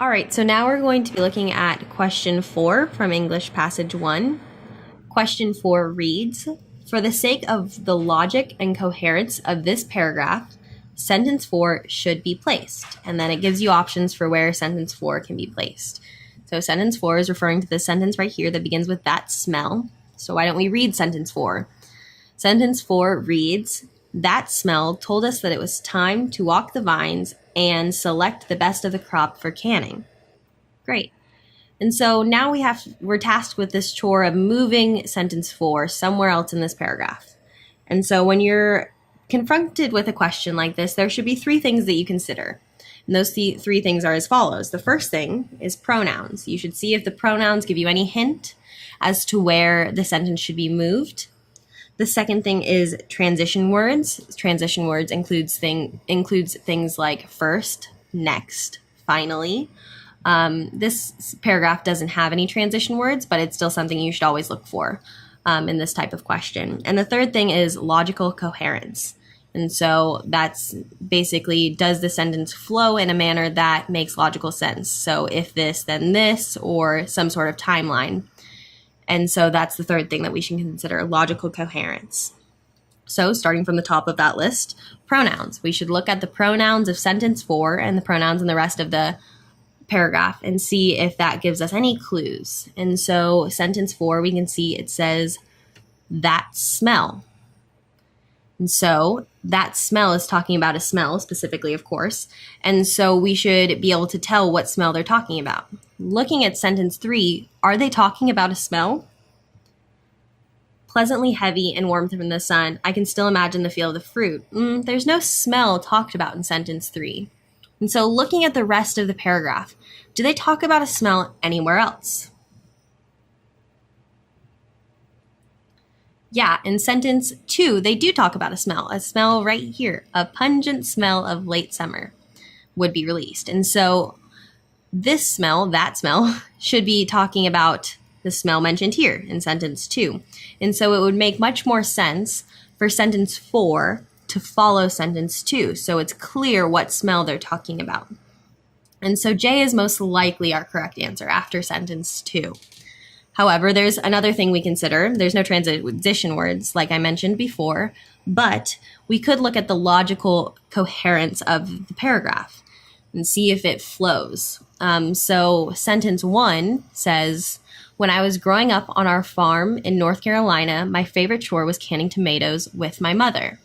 All right, so now we're going to be looking at question 4 from English Passage 1. Question 4 reads, "For the sake of the logic and coherence of this paragraph, sentence 4 should be placed." And then it gives you options for where sentence 4 can be placed. So sentence 4 is referring to this sentence right here that begins with "that smell." So why don't we read sentence 4? Sentence 4 reads, "That smell told us that it was time to walk the vines and select the best of the crop for canning." Great. And so now we're tasked with this chore of moving sentence 4 somewhere else in this paragraph. And so when you're confronted with a question like this, there should be 3 things that you consider. And those 3 things are as follows. The first thing is pronouns. You should see if the pronouns give you any hint as to where the sentence should be moved. The second thing is transition words. Transition words includes things like first, next, finally. This paragraph doesn't have any transition words, but it's still something you should always look for in this type of question. And the third thing is logical coherence. And so that's basically, does the sentence flow in a manner that makes logical sense? So if this, then this, or some sort of timeline. And so that's the third thing that we should consider, logical coherence. So starting from the top of that list, pronouns. We should look at the pronouns of sentence 4 and the pronouns in the rest of the paragraph and see if that gives us any clues. And so sentence 4, we can see it says, "that smell." And so that smell is talking about a smell specifically, of course. And so we should be able to tell what smell they're talking about. Looking at sentence 3, are they talking about a smell? Pleasantly heavy and warm from the sun, I can still imagine the feel of the fruit. There's no smell talked about in sentence 3. And so looking at the rest of the paragraph, do they talk about a smell anywhere else? Yeah, in sentence 2, they do talk about a smell right here. A pungent smell of late summer would be released. And so this smell, that smell, should be talking about the smell mentioned here in sentence 2. And so it would make much more sense for sentence 4 to follow sentence 2. So it's clear what smell they're talking about. And so J is most likely our correct answer after sentence 2. However, there's another thing we consider. There's no transition words, like I mentioned before, but we could look at the logical coherence of the paragraph and see if it flows. So sentence 1 says, "When I was growing up on our farm in North Carolina, my favorite chore was canning tomatoes with my mother."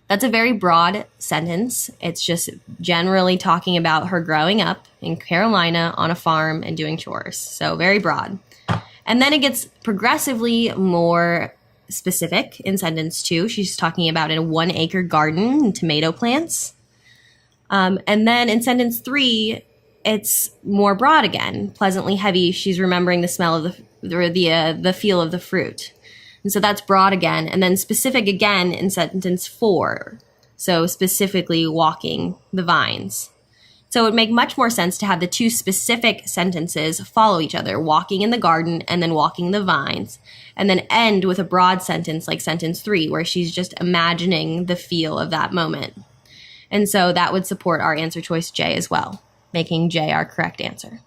That's a very broad sentence. It's just generally talking about her growing up in Carolina on a farm and doing chores. So very broad. And then it gets progressively more specific in sentence 2. She's talking about a 1-acre garden and tomato plants. And then in sentence 3, it's more broad again, pleasantly heavy. She's remembering the smell of the feel of the fruit. And so that's broad again. And then specific again in sentence 4. So specifically walking the vines. So it would make much more sense to have the 2 specific sentences follow each other, walking in the garden and then walking the vines, and then end with a broad sentence like sentence 3, where she's just imagining the feel of that moment. And so that would support our answer choice J as well, making J our correct answer.